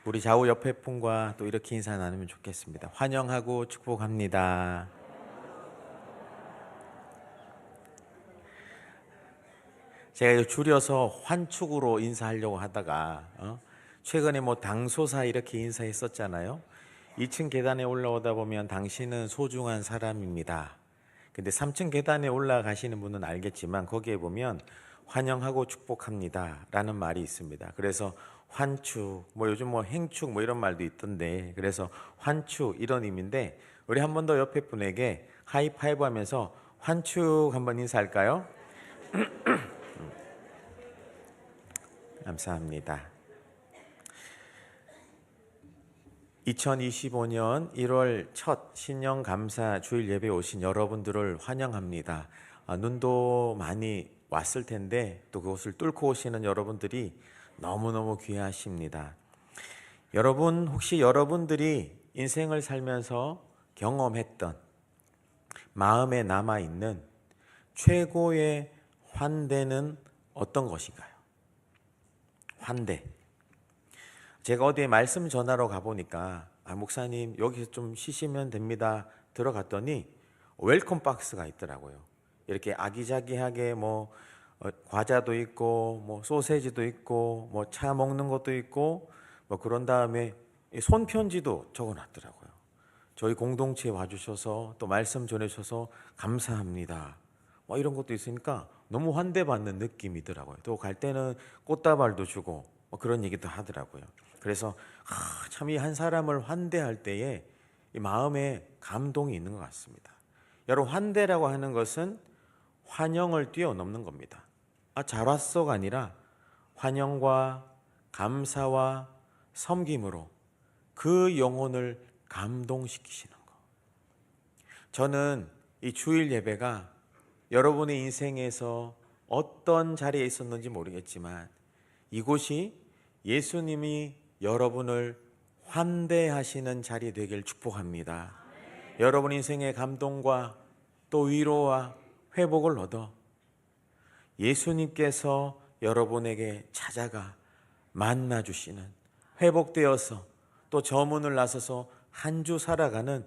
우리 좌우 옆에 분과 또 이렇게 인사 나누면 좋겠습니다. 환영하고 축복합니다. 제가 줄여서 환축으로 인사하려고 하다가 최근에 뭐 당소사 이렇게 인사했었잖아요. 2층 계단에 올라오다 보면 당신은 소중한 사람입니다. 근데 3층 계단에 올라가시는 분은 알겠지만 거기에 보면 환영하고 축복합니다 라는 말이 있습니다. 그래서 환축, 뭐 요즘 뭐 행축 뭐 이런 말도 있던데, 그래서 환축 이런 의미인데, 우리 한 번 더 옆에 분에게 하이파이브 하면서 환축 한번 인사할까요? 감사합니다. 2025년 1월 첫 신년 감사 주일 예배 오신 여러분들을 환영합니다. 눈도 많이 왔을 텐데 또 그곳을 뚫고 오시는 여러분들이 너무너무 귀하십니다. 여러분, 혹시 여러분들이 인생을 살면서 경험했던 마음에 남아있는 최고의 환대는 어떤 것인가요? 환대. 제가 어디에 말씀 전하러 가보니까 목사님 여기서 좀 쉬시면 됩니다 들어갔더니 웰컴 박스가 있더라고요. 이렇게 아기자기하게 뭐 과자도 있고 뭐 소세지도 있고 뭐 차 먹는 것도 있고 뭐 그런 다음에 손편지도 적어놨더라고요. 저희 공동체에 와주셔서 또 말씀 전해주셔서 감사합니다 뭐 이런 것도 있으니까 너무 환대받는 느낌이더라고요. 또 갈 때는 꽃다발도 주고 뭐 그런 얘기도 하더라고요. 그래서 참 이 한 사람을 환대할 때에 이 마음에 감동이 있는 것 같습니다. 여러분, 환대라고 하는 것은 환영을 뛰어넘는 겁니다. 잘 왔어가 아니라 환영과 감사와 섬김으로 그 영혼을 감동시키시는 것. 저는 이 주일 예배가 여러분의 인생에서 어떤 자리에 있었는지 모르겠지만 이곳이 예수님이 여러분을 환대하시는 자리 되길 축복합니다. 여러분 인생의 감동과 또 위로와 회복을 얻어 예수님께서 여러분에게 찾아가 만나주시는, 회복되어서 또 저 문을 나서서 한 주 살아가는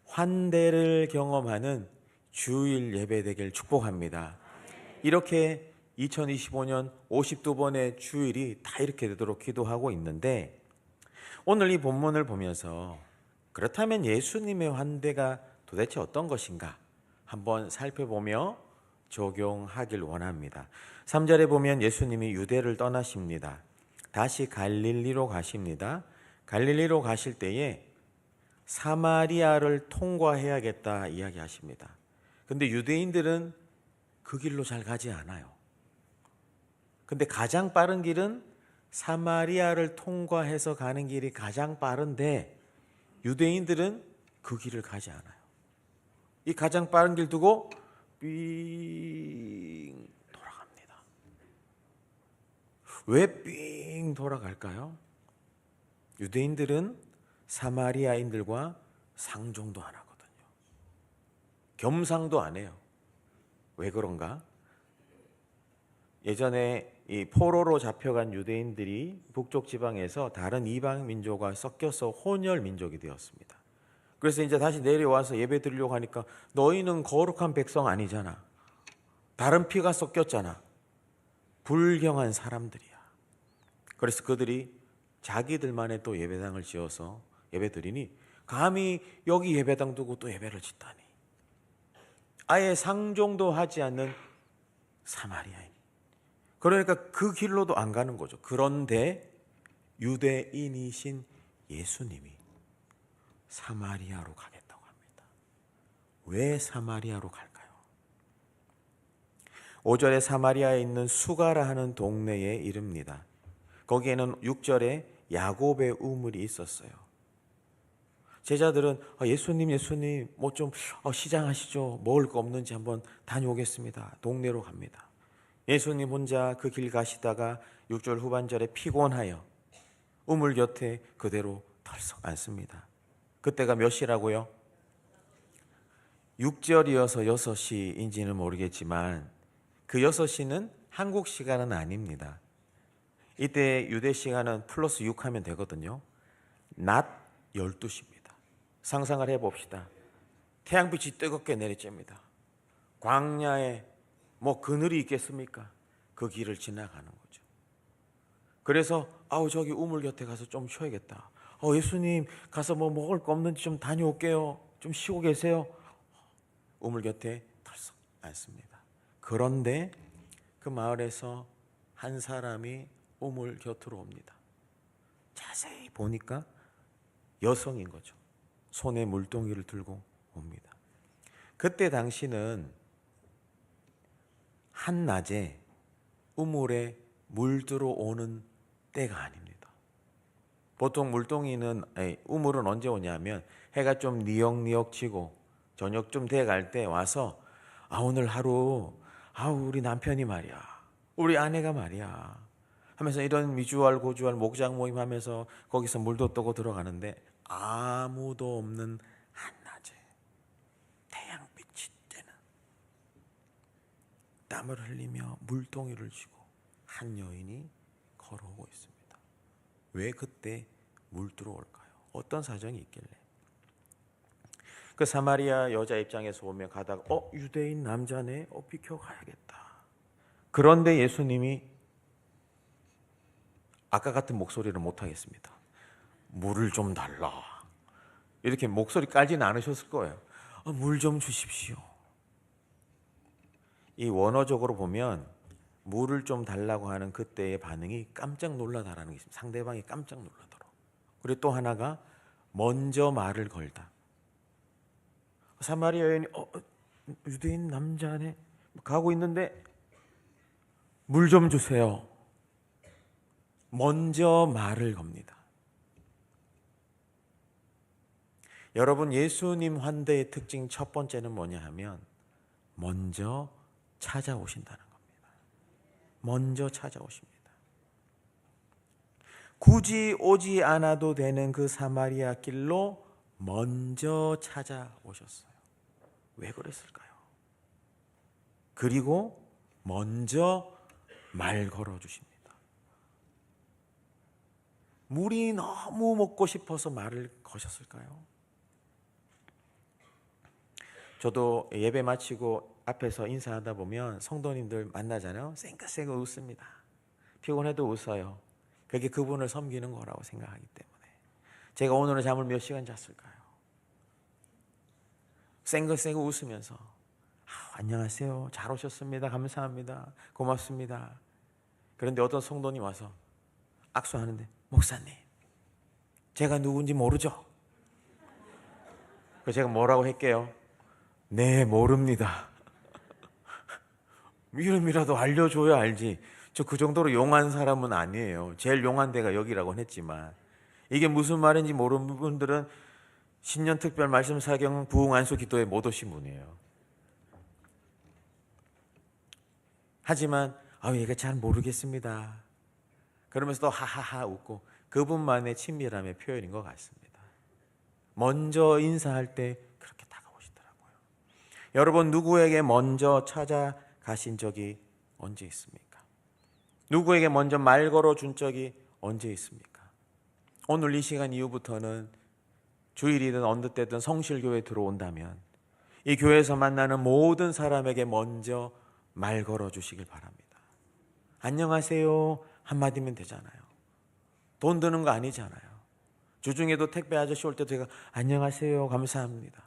환대를 경험하는 주일 예배 되길 축복합니다. 이렇게 2025년 52번의 주일이 다 이렇게 되도록 기도하고 있는데, 오늘 이 본문을 보면서 그렇다면 예수님의 환대가 도대체 어떤 것인가 한번 살펴보며 적용하길 원합니다. 3절에 보면 예수님이 유대를 떠나십니다. 다시 갈릴리로 가십니다. 갈릴리로 가실 때에 사마리아를 통과해야겠다 이야기하십니다. 근데 유대인들은 그 길로 잘 가지 않아요. 근데 가장 빠른 길은 사마리아를 통과해서 가는 길이 가장 빠른데 유대인들은 그 길을 가지 않아요. 이 가장 빠른 길 두고 삥 돌아갑니다. 왜 삥 돌아갈까요? 유대인들은 사마리아인들과 상종도 안 하거든요. 겸상도 안 해요. 왜 그런가? 예전에 이 포로로 잡혀간 유대인들이 북쪽 지방에서 다른 이방 민족과 섞여서 혼혈 민족이 되었습니다. 그래서 이제 다시 내려와서 예배 드리려고 하니까 너희는 거룩한 백성 아니잖아. 다른 피가 섞였잖아. 불경한 사람들이야. 그래서 그들이 자기들만의 또 예배당을 지어서 예배 드리니 감히 여기 예배당 두고 또 예배를 짓다니. 아예 상종도 하지 않는 사마리아인. 그러니까 그 길로도 안 가는 거죠. 그런데 유대인이신 예수님이 사마리아로 가겠다고 합니다. 왜 사마리아로 갈까요? 5절에 사마리아에 있는 수가라 하는 동네에 이릅니다. 거기에는 6절에 야곱의 우물이 있었어요. 제자들은 예수님 뭐 좀 시장하시죠. 먹을 거 없는지 한번 다녀오겠습니다. 동네로 갑니다. 예수님 혼자 그 길 가시다가 6절 후반절에 피곤하여 우물 곁에 그대로 덜썩 앉습니다. 그때가 몇 시라고요? 6절이어서 6시인지는 모르겠지만 그 6시는 한국 시간은 아닙니다. 이때 유대 시간은 플러스 6 하면 되거든요. 낮 12시입니다. 상상을 해봅시다. 태양빛이 뜨겁게 내리쬐입니다. 광야에 뭐 그늘이 있겠습니까? 그 길을 지나가는 거죠. 그래서 저기 우물 곁에 가서 좀 쉬어야겠다. 예수님 가서 뭐 먹을 거 없는지 좀 다녀올게요. 좀 쉬고 계세요. 우물 곁에 털썩 앉습니다. 그런데 그 마을에서 한 사람이 우물 곁으로 옵니다. 자세히 보니까 여성인 거죠. 손에 물동이를 들고 옵니다. 그때 당시는 한낮에 우물에 물 들어오는 때가 아닙니다. 보통 우물은 언제 오냐면 해가 좀 니역니역 지고 저녁 좀 돼갈 때 와서 오늘 하루 우리 남편이 말이야, 우리 아내가 말이야 하면서 이런 미주알 고주알 목장 모임 하면서 거기서 물도 떠고 들어가는데 아무도 없는 한낮에 태양빛이 쬐는 땀을 흘리며 물동이를 쥐고 한 여인이 걸어오고 있습니다. 왜 그때 물 들어올까요? 어떤 사정이 있길래? 그 사마리아 여자 입장에서 보면 가다가 유대인 남자네, 비켜가야겠다. 그런데 예수님이 아까 같은 목소리를 못하겠습니다. 물을 좀 달라. 이렇게 목소리 깔지는 않으셨을 거예요. 물 좀 주십시오. 이 원어적으로 보면 물을 좀 달라고 하는 그때의 반응이 깜짝 놀라다라는 게 있습니다. 상대방이 깜짝 놀라도록. 그리고 또 하나가 먼저 말을 걸다. 사마리아 여인이 유대인 남자네 가고 있는데 물 좀 주세요. 먼저 말을 겁니다. 여러분, 예수님 환대의 특징 첫 번째는 뭐냐 하면 먼저 찾아오신다는 겁니다. 먼저 찾아오십니다. 굳이 오지 않아도 되는 그 사마리아 길로 먼저 찾아오셨어요. 왜 그랬을까요? 그리고 먼저 말 걸어주십니다. 물이 너무 먹고 싶어서 말을 거셨을까요? 저도 예배 마치고 앞에서 인사하다 보면 성도님들 만나잖아요. 쌩긋쌩긋 웃습니다. 피곤해도 웃어요. 그게 그분을 섬기는 거라고 생각하기 때문에. 제가 오늘은 잠을 몇 시간 잤을까요? 쌩긋쌩긋 웃으면서 안녕하세요. 잘 오셨습니다. 감사합니다. 고맙습니다. 그런데 어떤 성도님 와서 악수하는데 목사님, 제가 누군지 모르죠? 그래서 제가 뭐라고 할게요? 네, 모릅니다. 이름이라도 알려줘야 알지. 저 그 정도로 용한 사람은 아니에요. 제일 용한 데가 여기라고 했지만 이게 무슨 말인지 모르는 분들은 신년 특별 말씀 사경 부흥 안수 기도에 못 오신 분이에요. 하지만 얘가 잘 모르겠습니다. 그러면서 또 하하하 웃고 그분만의 친밀함의 표현인 것 같습니다. 먼저 인사할 때 그렇게 다가오시더라고요. 여러분, 누구에게 먼저 찾아가신 적이 언제 있습니까? 누구에게 먼저 말 걸어준 적이 언제 있습니까? 오늘 이 시간 이후부터는 주일이든 어느 때든 성실교회에 들어온다면 이 교회에서 만나는 모든 사람에게 먼저 말 걸어주시길 바랍니다. 안녕하세요 한마디면 되잖아요. 돈 드는 거 아니잖아요. 주중에도 택배 아저씨 올 때도 제가 안녕하세요 감사합니다.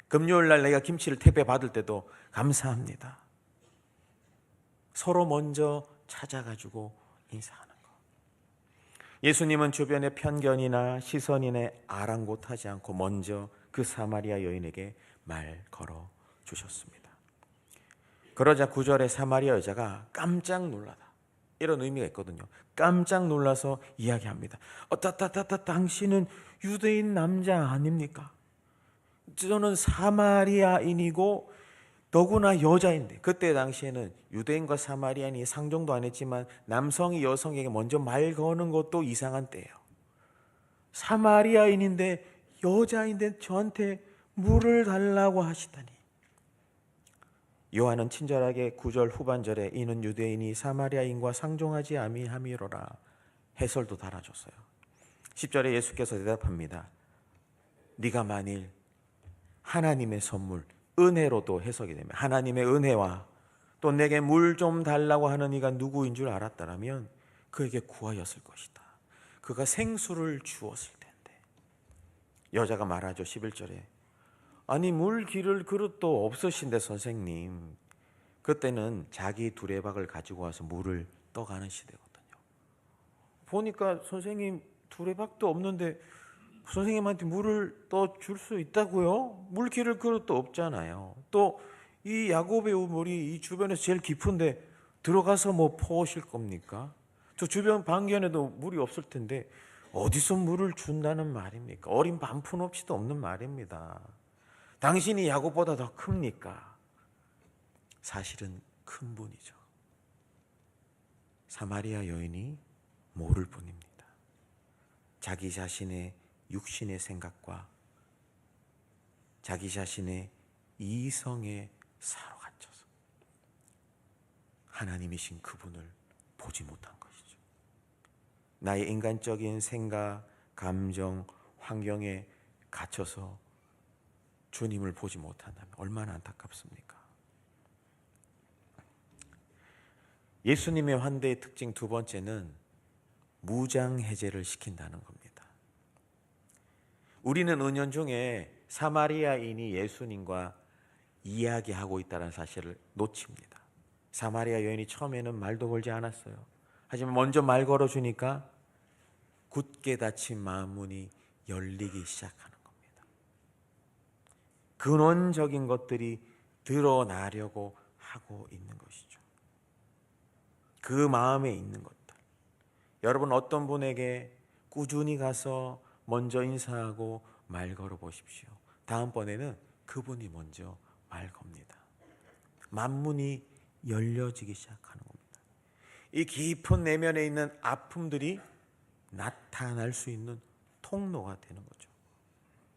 금요일 날 내가 김치를 택배 받을 때도 감사합니다. 서로 먼저 찾아가지고 인사하는 거. 예수님은 주변의 편견이나 시선이나 아랑곳하지 않고 먼저 그 사마리아 여인에게 말 걸어 주셨습니다. 그러자 9절에 사마리아 여자가 깜짝 놀라다, 이런 의미가 있거든요. 깜짝 놀라서 이야기합니다. 당신은 유대인 남자 아닙니까? 저는 사마리아인이고 더구나 여자인데, 그때 당시에는 유대인과 사마리아인이 상종도 안 했지만 남성이 여성에게 먼저 말 거는 것도 이상한 때예요. 사마리아인인데 여자인데 저한테 물을 달라고 하시다니. 요한은 친절하게 9절 후반절에 이는 유대인이 사마리아인과 상종하지 아니함이로라 해설도 달아줬어요. 10절에 예수께서 대답합니다. 네가 만일 하나님의 선물, 은혜로도 해석이 되면 하나님의 은혜와 또 내게 물 좀 달라고 하는 이가 누구인 줄 알았다라면 그에게 구하였을 것이다. 그가 생수를 주었을 텐데. 여자가 말하죠. 11절에 아니 물 기를 그릇도 없으신데 선생님. 그때는 자기 두레박을 가지고 와서 물을 떠가는 시대거든요. 보니까 선생님 두레박도 없는데 선생님한테 물을 떠 줄 수 있다고요? 물 기를 그릇도 없잖아요. 또 이 야곱의 우물이 이 주변에서 제일 깊은데 들어가서 뭐 퍼오실 겁니까? 저 주변 방견에도 물이 없을 텐데 어디서 물을 준다는 말입니까? 어린 반푼없이도 없는 말입니다. 당신이 야곱보다 더 큽니까? 사실은 큰 분이죠. 사마리아 여인이 모를 뿐입니다. 자기 자신의 육신의 생각과 자기 자신의 이성에 사로갇혀서 하나님이신 그분을 보지 못한 것이죠. 나의 인간적인 생각, 감정, 환경에 갇혀서 주님을 보지 못한다면 얼마나 안타깝습니까? 예수님의 환대의 특징 두 번째는 무장해제를 시킨다는 겁니다. 우리는 은연중에 사마리아인이 예수님과 이야기하고 있다는 사실을 놓칩니다. 사마리아 여인이 처음에는 말도 걸지 않았어요. 하지만 먼저 말 걸어주니까 굳게 닫힌 마음문이 열리기 시작하는 겁니다. 근원적인 것들이 드러나려고 하고 있는 것이죠. 그 마음에 있는 것들. 여러분 어떤 분에게 꾸준히 가서 먼저 인사하고 말 걸어 보십시오. 다음번에는 그분이 먼저 말 겁니다. 만문이 열려지기 시작하는 겁니다. 이 깊은 내면에 있는 아픔들이 나타날 수 있는 통로가 되는 거죠.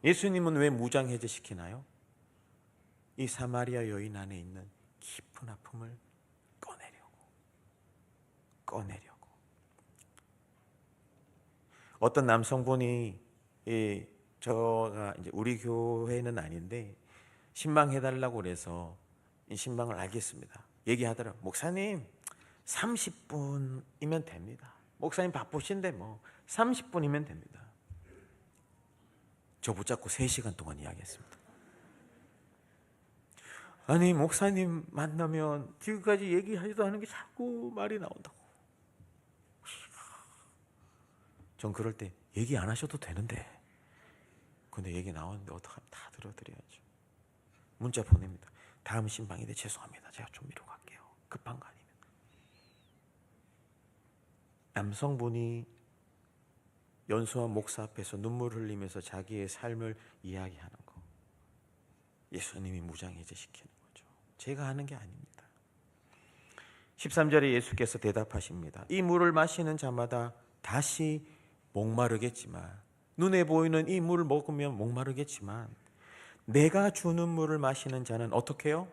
예수님은 왜 무장해제 시키나요? 이 사마리아 여인 안에 있는 깊은 아픔을 꺼내려고. 어떤 남성분이 저가 이제 우리 교회는 아닌데 신방해달라고 그래서 이 신방을 알겠습니다. 얘기하더라고요. 목사님 30분이면 됩니다. 목사님 바쁘신데 뭐 30분이면 됩니다. 저 붙잡고 3시간 동안 이야기했습니다. 아니 목사님 만나면 지금까지 얘기하지도 않은 게 자꾸 말이 나온다고. 전 그럴 때 얘기 안 하셔도 되는데 근데 얘기 나오는데 어떡하면 다 들어드려야죠. 문자 보냅니다. 다음 신방인데 죄송합니다. 제가 좀 미루고 갈게요. 급한 거 아니면. 남성분이 연수한 목사 앞에서 눈물 흘리면서 자기의 삶을 이야기하는 거. 예수님이 무장해제 시키는 거죠. 제가 하는 게 아닙니다. 13절에 예수께서 대답하십니다. 이 물을 마시는 자마다 다시 목마르겠지만 눈에 보이는 이 물을 먹으면 목마르겠지만 내가 주는 물을 마시는 자는 어떻게 해요?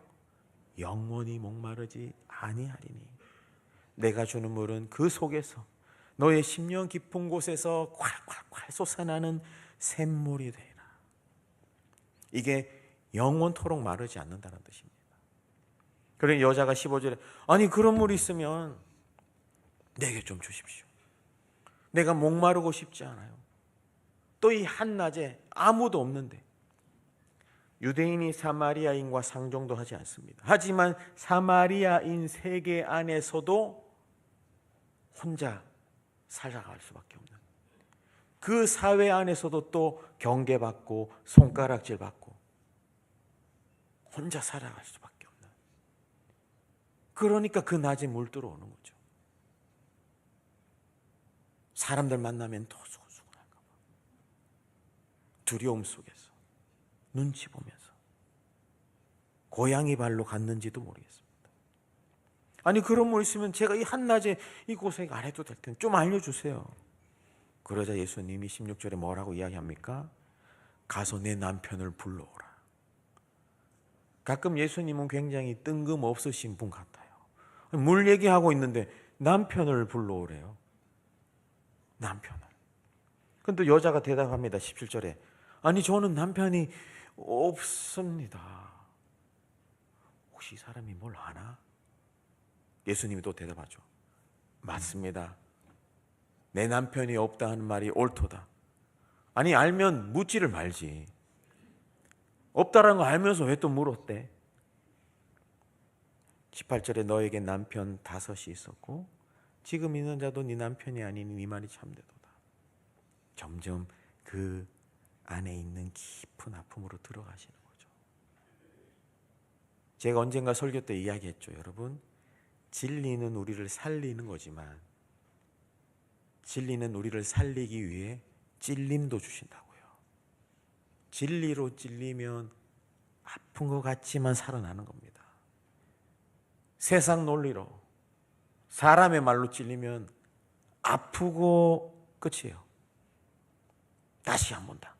영원히 목마르지 아니하리니 내가 주는 물은 그 속에서 너의 심령 깊은 곳에서 콸콸콸 솟아나는 샘물이 되리라. 이게 영원토록 마르지 않는다는 뜻입니다. 그러니 여자가 15절에 아니 그런 물이 있으면 내게 좀 주십시오. 내가 목마르고 싶지 않아요. 또 이 한낮에 아무도 없는데 유대인이 사마리아인과 상종도 하지 않습니다. 하지만 사마리아인 세계 안에서도 혼자 살아갈 수밖에 없는 그 사회 안에서도 또 경계받고 손가락질받고 혼자 살아갈 수밖에 없는 그러니까 그 낮에 물 들어오는 거죠. 사람들 만나면 더 수근수근할까 봐 두려움 속에서 눈치 보면서 고양이 발로 갔는지도 모르겠습니다. 아니 그런 물 있으면 제가 이 한낮에 이 고생 안 해도 될 텐데 좀 알려주세요. 그러자 예수님이 16절에 뭐라고 이야기합니까? 가서 내 남편을 불러오라. 가끔 예수님은 굉장히 뜬금없으신 분 같아요. 물 얘기하고 있는데 남편을 불러오래요. 남편을. 근데 여자가 대답합니다. 17절에 아니 저는 남편이 없습니다. 혹시 이 사람이 뭘 아나? 예수님이 또 대답하죠. 맞습니다. 내 남편이 없다 하는 말이 옳도다. 아니 알면 묻지를 말지. 없다라는 거 알면서 왜 또 물었대? 18절에 너에게 남편 5이 있었고 지금 있는 자도 네 남편이 아니니 네 말이 참되도다. 점점 그 안에 있는 깊은 아픔으로 들어가시는 거죠. 제가 언젠가 설교 때 이야기했죠. 여러분, 진리는 우리를 살리는 거지만 진리는 우리를 살리기 위해 찔림도 주신다고요. 진리로 찔리면 아픈 것 같지만 살아나는 겁니다. 세상 논리로 사람의 말로 찔리면 아프고 끝이에요. 다시 안 본다.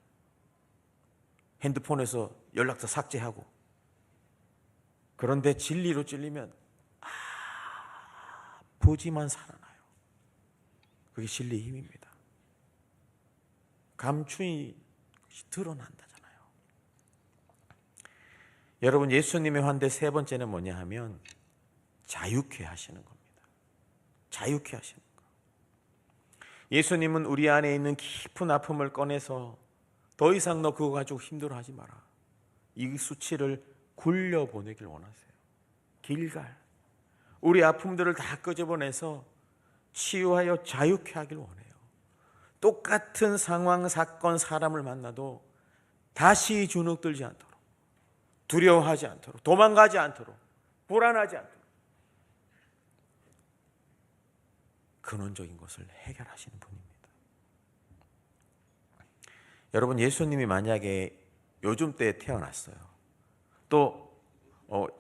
핸드폰에서 연락처 삭제하고. 그런데 진리로 찔리면 아프지만 살아나요. 그게 진리의 힘입니다. 감추이 드러난다잖아요. 여러분, 예수님의 환대 세 번째는 뭐냐 하면 자유케 하시는 겁니다. 자유케 하시는 거. 예수님은 우리 안에 있는 깊은 아픔을 꺼내서 더 이상 너 그거 가지고 힘들어하지 마라. 이 수치를 굴려보내길 원하세요. 길갈. 우리 아픔들을 다 끄집어내서 치유하여 자유케 하길 원해요. 똑같은 상황, 사건, 사람을 만나도 다시 주눅들지 않도록, 두려워하지 않도록, 도망가지 않도록, 불안하지 않도록 근원적인 것을 해결하시는 분입니다. 여러분, 예수님이 만약에 요즘 때에 태어났어요. 또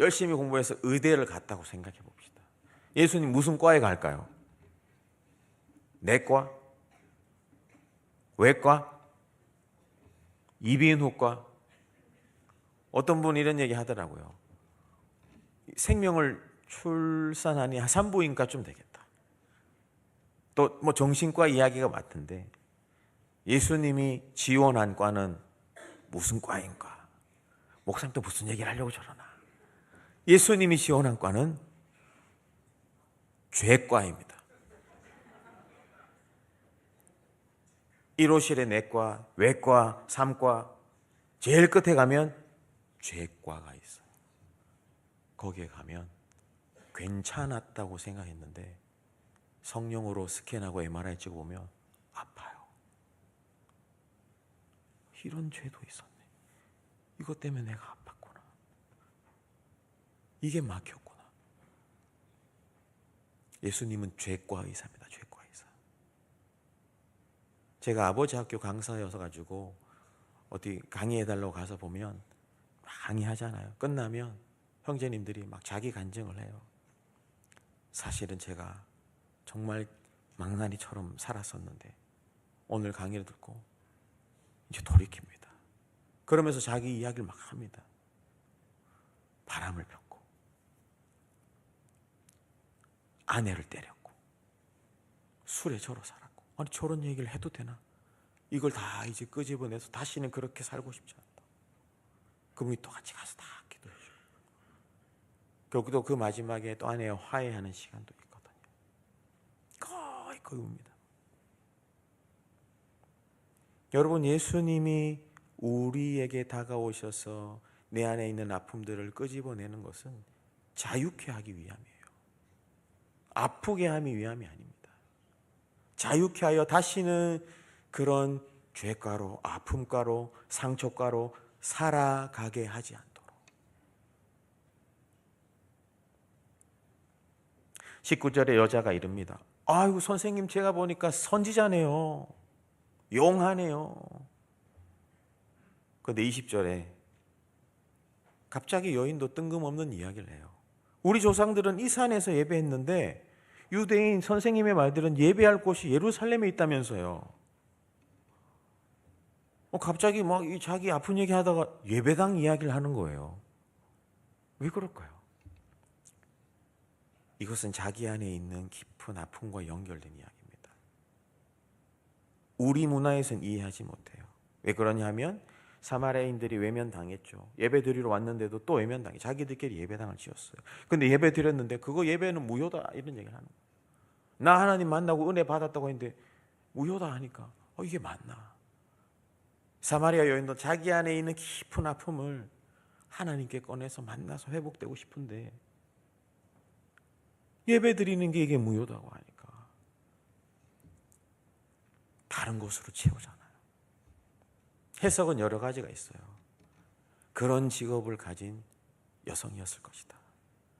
열심히 공부해서 의대를 갔다고 생각해 봅시다. 예수님 무슨 과에 갈까요? 내과? 외과? 이비인후과? 어떤 분이 이런 얘기 하더라고요. 생명을 출산하니 한 산부인과쯤 되겠다. 또 뭐 정신과 이야기가 맞던데 예수님이 지원한 과는 무슨 과인가? 목사님 또 무슨 얘기를 하려고 저러나? 예수님이 지원한 과는 죄과입니다. 1호실에 내과, 외과, 3과, 제일 끝에 가면 죄과가 있어요. 거기에 가면 괜찮았다고 생각했는데 성령으로 스캔하고 MRI 찍어보면 아파요. 이런 죄도 있었네. 이것 때문에 내가 아팠구나. 이게 막혔구나. 예수님은 죄과 의사입니다. 죄과 의사. 제가 아버지 학교 강사여서 가지고 어디 강의해달라고 가서 보면 강의하잖아요. 끝나면 형제님들이 막 자기 간증을 해요. 사실은 제가 정말 망나니처럼 살았었는데 오늘 강의를 듣고 이제 돌이킵니다. 그러면서 자기 이야기를 막 합니다. 바람을 폈고 아내를 때렸고 술에 절어 살았고. 아니 저런 얘기를 해도 되나? 이걸 다 이제 끄집어내서 다시는 그렇게 살고 싶지 않다. 그분이 또 같이 가서 다 기도해 주고 결국도 그 마지막에 또 아내와 화해하는 시간도 있거든요. 거의 웁니다. 여러분, 예수님이 우리에게 다가오셔서 내 안에 있는 아픔들을 끄집어내는 것은 자유케 하기 위함이에요. 아프게 하기 위함이 아닙니다. 자유케 하여 다시는 그런 죄가로, 아픔가로, 상처가로 살아가게 하지 않도록. 19절에 여자가 이릅니다. 아이고 선생님, 제가 보니까 선지자네요. 용하네요. 그런데 20절에 갑자기 여인도 뜬금없는 이야기를 해요. 우리 조상들은 이 산에서 예배했는데 유대인 선생님의 말들은 예배할 곳이 예루살렘에 있다면서요. 갑자기 막 자기 아픈 얘기 하다가 예배당 이야기를 하는 거예요. 왜 그럴까요? 이것은 자기 안에 있는 깊은 아픔과 연결된 이야기입니다. 우리 문화에서는 이해하지 못해요. 왜 그러냐 하면 사마리아인들이 외면당했죠. 예배 드리러 왔는데도 또 외면당해. 자기들끼리 예배당을 지었어요. 근데 예배 드렸는데 그거 예배는 무효다 이런 얘기를 하는 거예요. 나 하나님 만나고 은혜 받았다고 했는데 무효다 하니까 이게 맞나? 사마리아 여인도 자기 안에 있는 깊은 아픔을 하나님께 꺼내서 만나서 회복되고 싶은데 예배 드리는 게 이게 무효다고 하니까 다른 곳으로 채우잖아요. 해석은 여러 가지가 있어요. 그런 직업을 가진 여성이었을 것이다.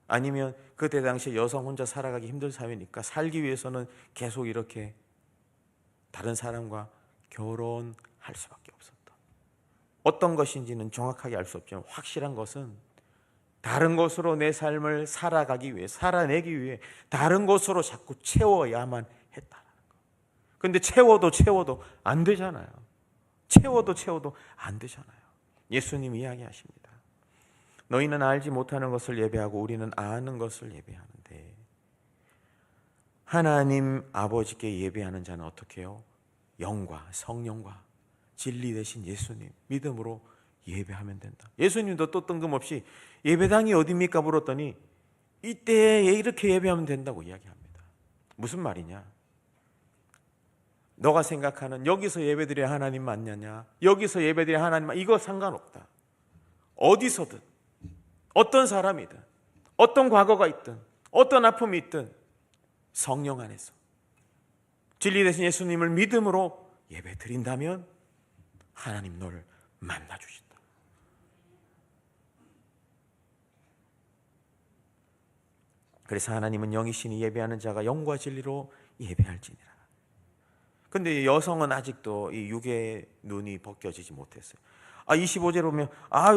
아니면 그때 당시에 여성 혼자 살아가기 힘든 사회니까 살기 위해서는 계속 이렇게 다른 사람과 결혼할 수밖에 없었다. 어떤 것인지는 정확하게 알 수 없지만 확실한 것은 다른 곳으로 내 삶을 살아가기 위해, 살아내기 위해 다른 곳으로 자꾸 채워야만 했다는 거. 근데 채워도 안 되잖아요. 채워도 안 되잖아요. 예수님 이야기하십니다. 너희는 알지 못하는 것을 예배하고 우리는 아는 것을 예배하는데 하나님 아버지께 예배하는 자는 어떻게 해요? 영과 성령과 진리 되신 예수님 믿음으로 예배하면 된다. 예수님도 또 뜬금없이 예배당이 어디입니까 물었더니 이때에 이렇게 예배하면 된다고 이야기합니다. 무슨 말이냐? 너가 생각하는 여기서 예배드려야 하나님 맞냐냐, 여기서 예배드려야 하나님 이거 상관없다. 어디서든 어떤 사람이든 어떤 과거가 있든 어떤 아픔이 있든 성령 안에서 진리 되신 예수님을 믿음으로 예배드린다면 하나님 너를 만나주신다. 그래서 하나님은 영이시니 예배하는 자가 영과 진리로 예배할지니라. 근데 여성은 아직도 이 육의 눈이 벗겨지지 못했어요. 25절에 보면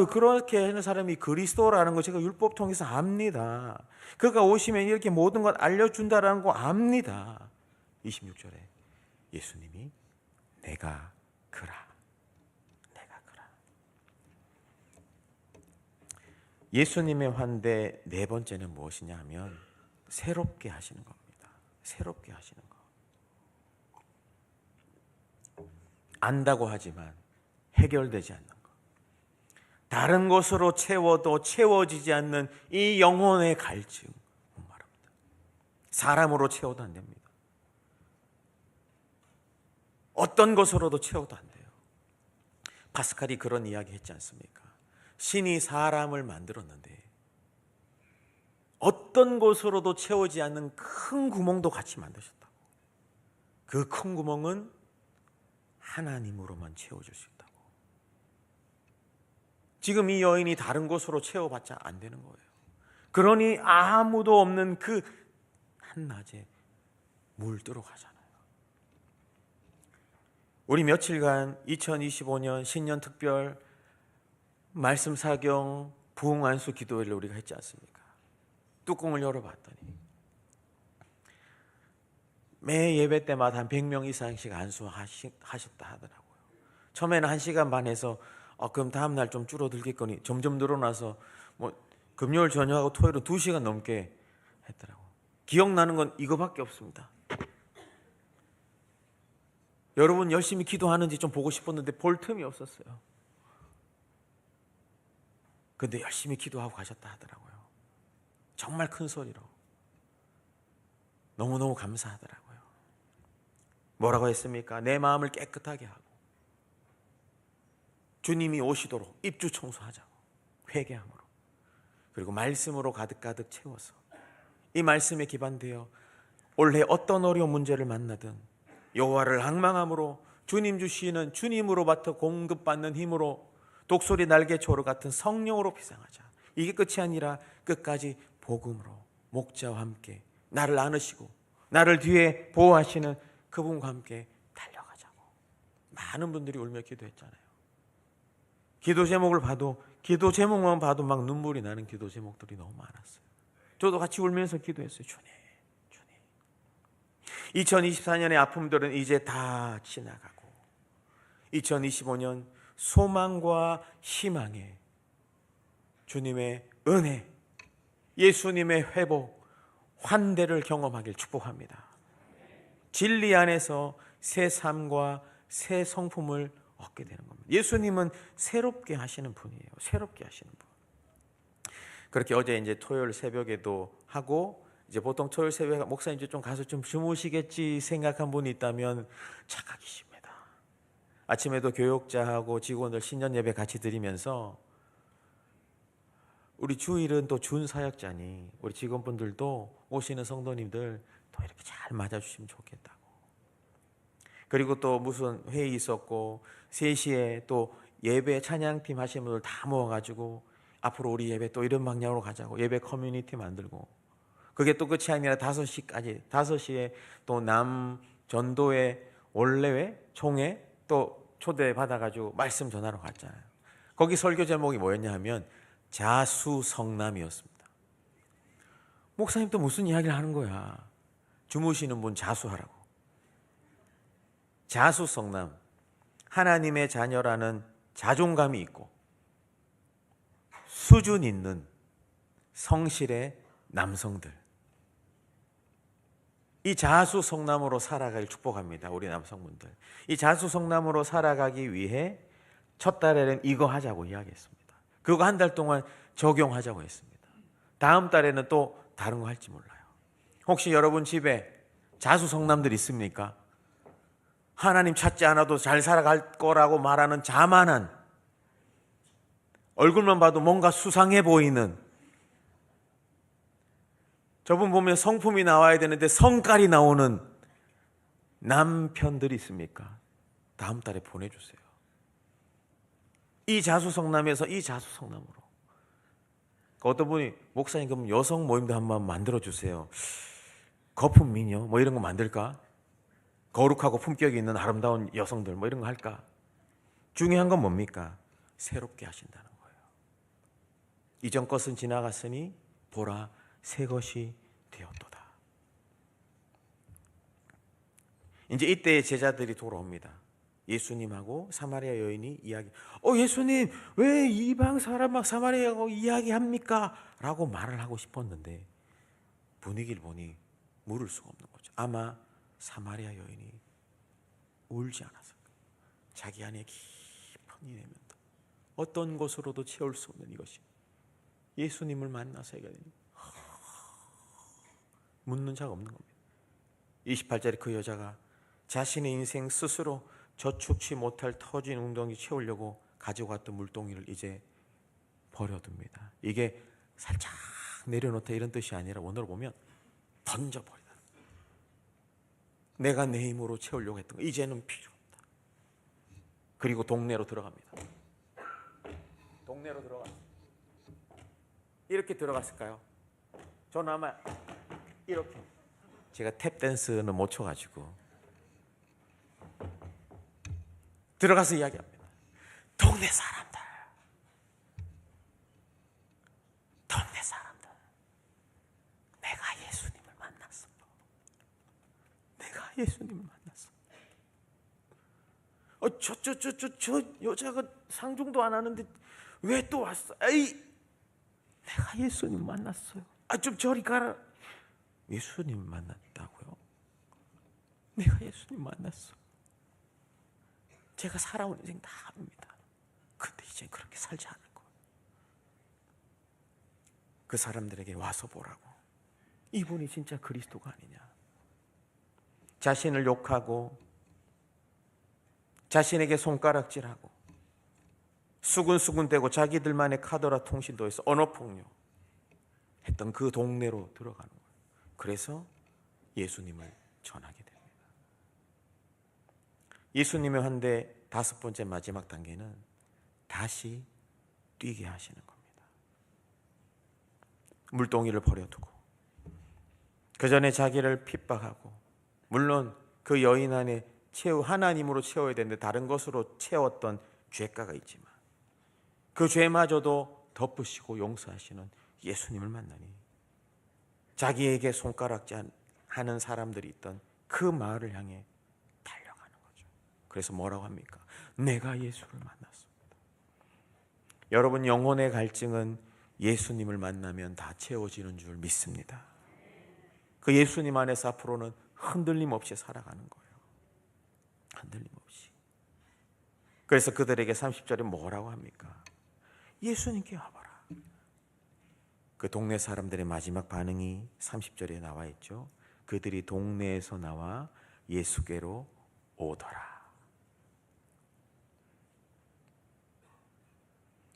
그렇게 하는 사람이 그리스도라는 거 제가 율법 통해서 압니다. 그가 오시면 이렇게 모든 것 알려준다라는 거 압니다. 26절에 예수님이 내가 그라. 예수님의 환대 네 번째는 무엇이냐 하면 새롭게 하시는 겁니다. 새롭게 하시는 거. 안다고 하지만 해결되지 않는 것. 다른 것으로 채워도 채워지지 않는 이 영혼의 갈증 말합니다. 사람으로 채워도 안 됩니다. 어떤 것으로도 채워도 안 돼요. 파스칼이 그런 이야기 했지 않습니까? 신이 사람을 만들었는데 어떤 것으로도 채우지 않는 큰 구멍도 같이 만드셨다고. 그 큰 구멍은 하나님으로만 채워질 수 있다고. 지금 이 여인이 다른 곳으로 채워봤자 안 되는 거예요. 그러니 아무도 없는 그 한낮에 물들어 가잖아요. 우리 며칠간 2025년 신년 특별 말씀 사경 부흥 안수 기도회를 우리가 했지 않습니까? 뚜껑을 열어봤더니 매 예배 때마다 한 100명 이상씩 안수하셨다 하더라고요. 처음에는 1시간 반 해서 그럼 다음날 좀 줄어들겠거니 점점 늘어나서 금요일 저녁하고 토요일은 2시간 넘게 했더라고요. 기억나는 건 이거밖에 없습니다. 여러분 열심히 기도하는지 좀 보고 싶었는데 볼 틈이 없었어요. 근데 열심히 기도하고 가셨다 하더라고요. 정말 큰 소리로. 너무너무 감사하더라고요. 뭐라고 했습니까? 내 마음을 깨끗하게 하고 주님이 오시도록 입주 청소하자고 회개함으로 그리고 말씀으로 가득가득 채워서 이 말씀에 기반되어 올해 어떤 어려운 문제를 만나든 여호와를 앙망함으로 주님 주시는 주님으로부터 공급받는 힘으로 독수리 날개초로 같은 성령으로 피상하자. 이게 끝이 아니라 끝까지 복음으로 목자와 함께 나를 안으시고 나를 뒤에 보호하시는 그분과 함께 달려가자고. 많은 분들이 울며 기도했잖아요. 기도 제목만 봐도 막 눈물이 나는 기도 제목들이 너무 많았어요. 저도 같이 울면서 기도했어요. 주님. 2024년의 아픔들은 이제 다 지나가고 2025년 소망과 희망의 주님의 은혜, 예수님의 회복, 환대를 경험하길 축복합니다. 진리 안에서 새 삶과 새 성품을 얻게 되는 겁니다. 예수님은 새롭게 하시는 분이에요. 새롭게 하시는 분. 그렇게 어제 이제 토요일 새벽에도 하고, 이제 보통 토요일 새벽에 목사님 이제 좀 가서 좀 주무시겠지 생각한 분이 있다면 착각이십니다. 아침에도 교역자하고 직원들 신년 예배 같이 드리면서 우리 주일은 또 준 사역자니 우리 직원분들도 오시는 성도님들 또 이렇게 잘 맞아주시면 좋겠다고. 그리고 또 무슨 회의 있었고 3시에 또 예배 찬양팀 하시는 분들 다 모아가지고 앞으로 우리 예배 또 이런 방향으로 가자고 예배 커뮤니티 만들고, 그게 또 끝이 아니라 5시까지 5시에 또 남 전도회 원래회 총회 또 초대받아가지고 말씀 전하러 갔잖아요. 거기 설교 제목이 뭐였냐 하면 자수성남이었습니다. 목사님 또 무슨 이야기를 하는 거야. 주무시는 분 자수하라고. 자수성남, 하나님의 자녀라는 자존감이 있고 수준 있는 성실의 남성들, 이 자수성남으로 살아가길 축복합니다. 우리 남성분들, 이 자수성남으로 살아가기 위해 첫 달에는 이거 하자고 이야기했습니다. 그거 한 달 동안 적용하자고 했습니다. 다음 달에는 또 다른 거 할지 몰라요. 혹시 여러분 집에 자수성남들 있습니까? 하나님 찾지 않아도 잘 살아갈 거라고 말하는 자만한, 얼굴만 봐도 뭔가 수상해 보이는, 저분 보면 성품이 나와야 되는데 성깔이 나오는 남편들이 있습니까? 다음 달에 보내주세요. 이 자수성남에서 이 자수성남으로. 어떤 분이 목사님 그럼 여성 모임도 한번 만들어주세요. 거품 미녀 뭐 이런 거 만들까? 거룩하고 품격이 있는 아름다운 여성들 뭐 이런 거 할까? 중요한 건 뭡니까? 새롭게 하신다는 거예요. 이전 것은 지나갔으니 보라 새 것이 되었도다. 이제 이때 제자들이 돌아옵니다. 예수님하고 사마리아 여인이 이야기. 예수님 왜 이방 사람하고 사마리아하고 이야기합니까? 라고 말을 하고 싶었는데 분위기를 보니 물을 수가 없는 거죠. 아마 사마리아 여인이 울지 않았을까. 자기 안에 깊은 이내면 어떤 것으로도 채울 수 없는 이것이 예수님을 만나서 해결되니 묻는 자가 없는 겁니다. 28절에 그 여자가 자신의 인생 스스로 저축치 못할 터진 웅덩이 채우려고 가지고 왔던 물동이를 이제 버려둡니다. 이게 살짝 내려놓다 이런 뜻이 아니라 원어로 보면 던져버리다. 내가 내 힘으로 채우려고 했던 거 이제는 필요 없다. 그리고 동네로 들어갑니다. 동네로 들어갑니다. 이렇게 들어갔을까요? 저는 아마 이렇게, 제가 탭댄스는 못 춰가지고 들어가서 이야기합니다. 동네 사람들, 동네 사람들, 내가 예수님을 만났어. 내가 예수님을 만났어. 저 여자가 상종도 안 하는데 왜 또 왔어? 에이, 내가 예수님 만났어요. 좀 저리 가라. 예수님 만났다고요? 내가 예수님 만났어. 제가 살아온 인생 다 압니다. 근데 이제 그렇게 살지 않을 거예요. 그 사람들에게 와서 보라고. 이분이 진짜 그리스도가 아니냐. 자신을 욕하고 자신에게 손가락질하고 수군수군대고 자기들만의 카더라 통신도에서 언어폭력 했던 그 동네로 들어가는 거예요. 그래서 예수님을 전하게 됩니다. 예수님의 환대 5번째 마지막 단계는 다시 뛰게 하시는 겁니다. 물동이를 버려두고 그 전에 자기를 핍박하고, 물론 그 여인 안에 하나님으로 채워야 되는데 다른 것으로 채웠던 죄가가 있지만 그 죄마저도 덮으시고 용서하시는 예수님을 만나니 자기에게 손가락질 하는 사람들이 있던 그 마을을 향해 달려가는 거죠. 그래서 뭐라고 합니까? 내가 예수를 만났습니다. 여러분, 영혼의 갈증은 예수님을 만나면 다 채워지는 줄 믿습니다. 그 예수님 안에서 앞으로는 흔들림 없이 살아가는 거예요. 흔들림 없이. 그래서 그들에게 30절에 뭐라고 합니까? 예수님께 와봐라. 그 동네 사람들의 마지막 반응이 30절에 나와 있죠. 그들이 동네에서 나와 예수께로 오더라.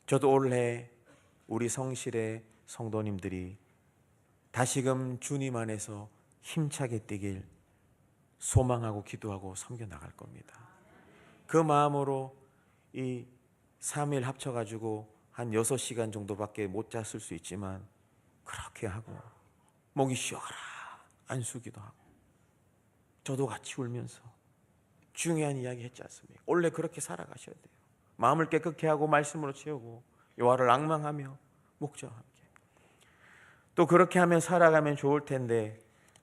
저도 올해 우리 성실의 성도님들이 다시금 주님 안에서 힘차게 뛰길 소망하고 기도하고 섬겨 나갈 겁니다. 그 마음으로 이 3일 합쳐가지고 한 6시간 정도밖에 못 잤을 수 있지만 그렇게 하고 목이 쉬어가라 안수기도 하고 저도 같이 울면서 중요한 이야기 했지 않습니까? 원래 그렇게 살아가셔야 돼요. 마음을 깨끗게 하고 말씀으로 채우고 여호와를 앙망하며 목자와 함께 또 그렇게 하면 살아가면 좋을 텐데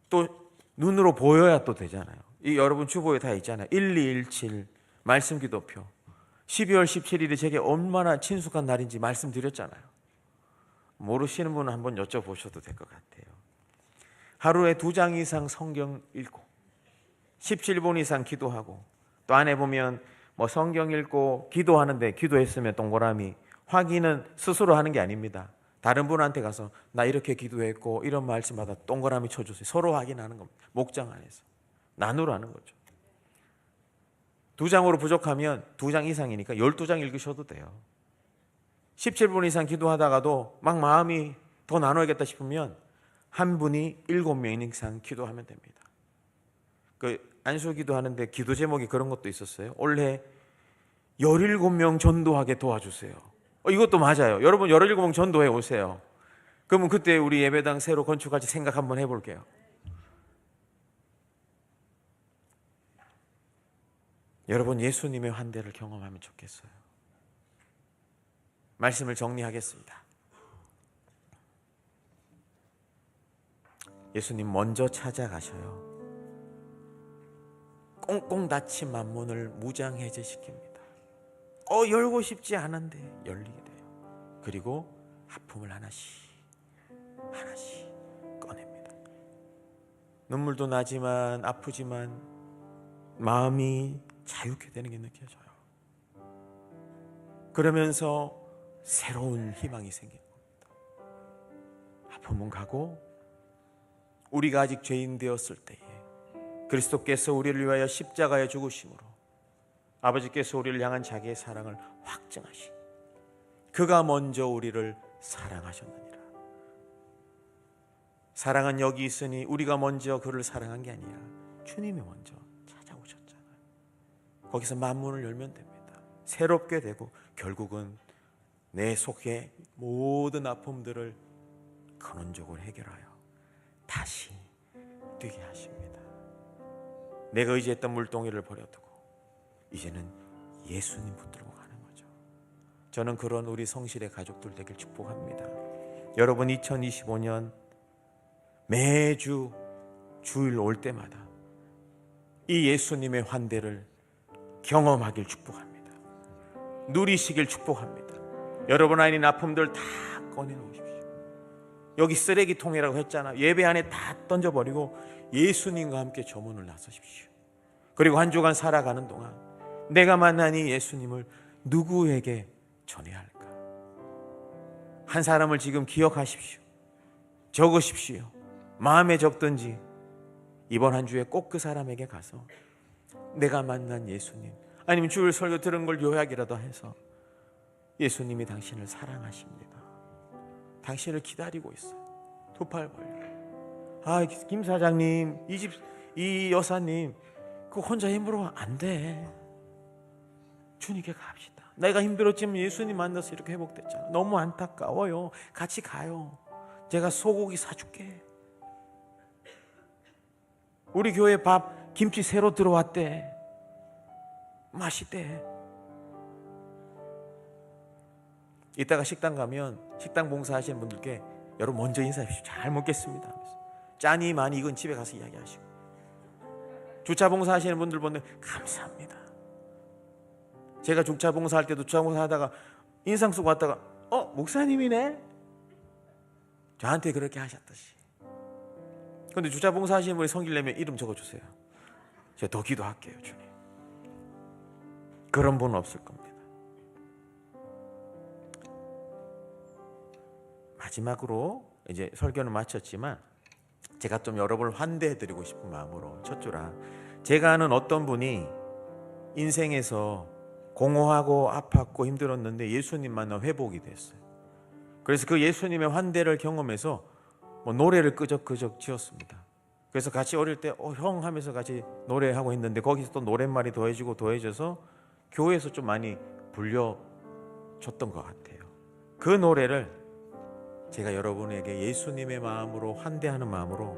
또 눈으로 보여야 또 되잖아요. 이 여러분 주보에 다 있잖아요. 1217 말씀 기도표 12월 17일이 제게 얼마나 친숙한 날인지 말씀드렸잖아요. 모르시는 분은 한번 여쭤보셔도 될 것 같아요. 하루에 2장 이상 성경 읽고 17분 이상 기도하고 또 안에 보면 뭐 성경 읽고 기도하는데 기도했으면 동그라미 확인은 스스로 하는 게 아닙니다. 다른 분한테 가서 나 이렇게 기도했고 이런 말씀마다 동그라미 쳐주세요. 서로 확인하는 겁니다. 목장 안에서 나누라는 거죠. 2장으로 부족하면 2장 이상이니까 12장 읽으셔도 돼요. 17분 이상 기도하다가도 막 마음이 더 나눠야겠다 싶으면 한 분이 7명 이상 기도하면 됩니다. 그 안수 기도하는데 기도 제목이 그런 것도 있었어요. 올해 17명 전도하게 도와주세요. 이것도 맞아요. 여러분 17명 전도해 오세요. 그러면 그때 우리 예배당 새로 건축할지 생각 한번 해볼게요. 여러분 예수님의 환대를 경험하면 좋겠어요. 말씀을 정리하겠습니다. 예수님 먼저 찾아가셔요. 꽁꽁 닫힌 만문을 무장해제 시킵니다. 열고 싶지 않은데 열리게 돼요. 그리고 하품을 하나씩 꺼냅니다. 눈물도 나지만 아프지만 마음이 자유케 되는 게 느껴져요. 그러면서 새로운 희망이 생기는 겁니다. 아픔은 가고 우리가 아직 죄인 되었을 때에 그리스도께서 우리를 위하여 십자가에 죽으심으로 아버지께서 우리를 향한 자기의 사랑을 확증하시 그가 먼저 우리를 사랑하셨느니라. 사랑은 여기 있으니 우리가 먼저 그를 사랑한 게 아니라 주님이 먼저 찾아오셨잖아요. 거기서 만문을 열면 됩니다. 새롭게 되고 결국은 내 속에 모든 아픔들을 근원적으로 해결하여 다시 뛰게 하십니다. 내가 의지했던 물동이를 버려두고 이제는 예수님 붙들고 가는 거죠. 저는 그런 우리 성실의 가족들 되길 축복합니다. 여러분 2025년 매주 주일 올 때마다 이 예수님의 환대를 경험하길 축복합니다. 누리시길 축복합니다. 여러분 안에 있는 아픔들 다 꺼내놓으십시오. 여기 쓰레기통이라고 했잖아. 예배 안에 다 던져버리고 예수님과 함께 저 문을 나서십시오. 그리고 한 주간 살아가는 동안 내가 만난 이 예수님을 누구에게 전해야 할까? 한 사람을 지금 기억하십시오. 적으십시오. 마음에 적든지 이번 한 주에 꼭 그 사람에게 가서 내가 만난 예수님, 아니면 주일 설교 들은 걸 요약이라도 해서 예수님이 당신을 사랑하십니다. 당신을 기다리고 있어요. 두 팔 벌려. 김 사장님, 이 여사님, 그거 혼자 힘으로 안 돼. 주님께 갑시다. 내가 힘들었지만 예수님 만나서 이렇게 회복됐잖아. 너무 안타까워요. 같이 가요. 제가 소고기 사줄게. 우리 교회 밥 김치 새로 들어왔대. 맛있대. 이따가 식당 가면 식당 봉사하시는 분들께 여러분 먼저 인사하십시오. 잘 먹겠습니다 하면서. 짜니 많이 이건 집에 가서 이야기하시고, 주차 봉사하시는 분들 보면 감사합니다. 제가 주차 봉사할 때도 주차 봉사하다가 인상 쓰고 왔다가 목사님이네? 저한테 그렇게 하셨듯이. 그런데 주차 봉사하시는 분이 섬기려면 이름 적어주세요. 제가 더 기도할게요. 주님, 그런 분은 없을 겁니다. 마지막으로 이제 설교는 마쳤지만 제가 좀 여러분을 환대해드리고 싶은 마음으로 첫 주라, 제가 아는 어떤 분이 인생에서 공허하고 아팠고 힘들었는데 예수님 만나 회복이 됐어요. 그래서 그 예수님의 환대를 경험해서 노래를 끄적끄적 지었습니다. 그래서 같이 어릴 때 형 하면서 같이 노래하고 했는데 거기서 또 노랫말이 더해지고 더해져서 교회에서 좀 많이 불려줬던 것 같아요. 그 노래를 제가 여러분에게 예수님의 마음으로 환대하는 마음으로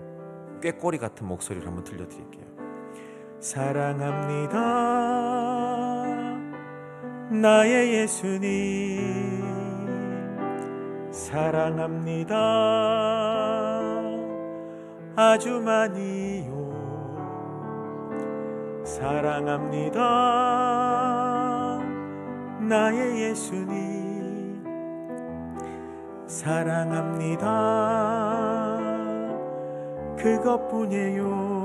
꾀꼬리 같은 목소리를 한번 들려드릴게요. 사랑합니다 나의 예수님, 사랑합니다 아주 많이요, 사랑합니다 나의 예수님, 사랑합니다 그것뿐이에요.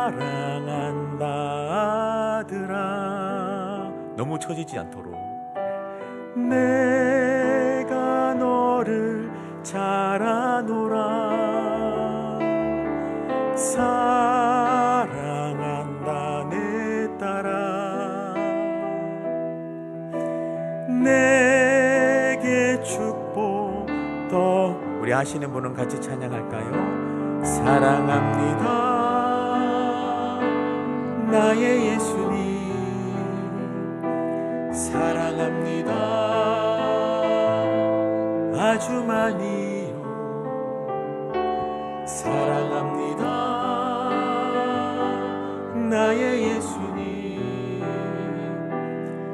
사랑한다 아들아, 너무 처지지 않도록 내가 너를 잘 아노라, 사랑한다 내 딸아, 내게 축복 더. 우리 아시는 분은 같이 찬양할까요? 사랑합니다 나의 예수님, 사랑합니다 아주 많이요, 사랑합니다 나의 예수님,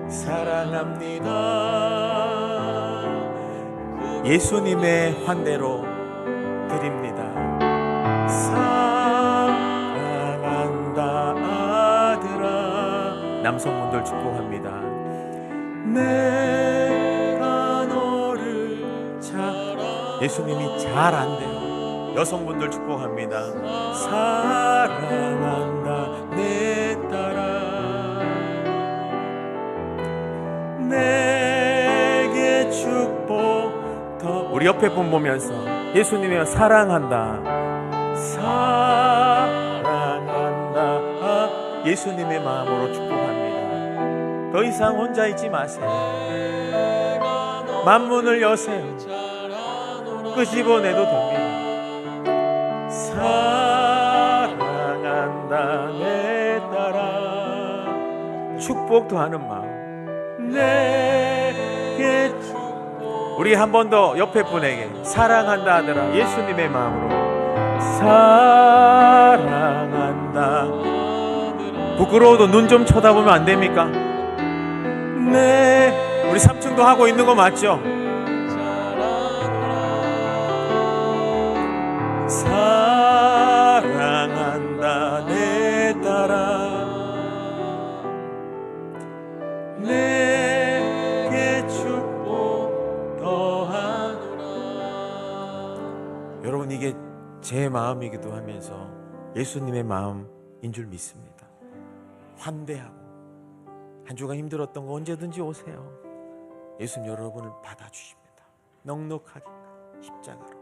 사랑합니다. 예수님의 환대로 드립니다. 사랑한다 아들아. 남성분들 축복합니다. 내가 너를 잘, 예수님이 잘 안돼요. 여성분들 축복합니다. 사랑한다 내 딸아, 내게 축복 더. 우리 옆에 분 보면서 예수님이 사랑한다, 사랑한다. 예수님의 마음으로 축복합니다. 더 이상 혼자 있지 마세요. 만문을 여세요. 끄집어내도 됩니다. 사랑한다 내 딸아. 축복도 하는 마음. 내게 축복. 우리 한 번 더 옆에 분에게 사랑한다 아들아. 예수님의 마음으로 사랑한다. 부끄러워도 눈 좀 쳐다보면 안 됩니까? 네, 우리 3층도 하고 있는 거 맞죠? 사랑한다 내 딸아, 내게 축복 더하노라. 여러분, 이게 제 마음이기도 하면서 예수님의 마음인 줄 믿습니다. 환대하고 한 주간 힘들었던 거 언제든지 오세요. 예수님 여러분을 받아주십니다. 넉넉하게 십자가로.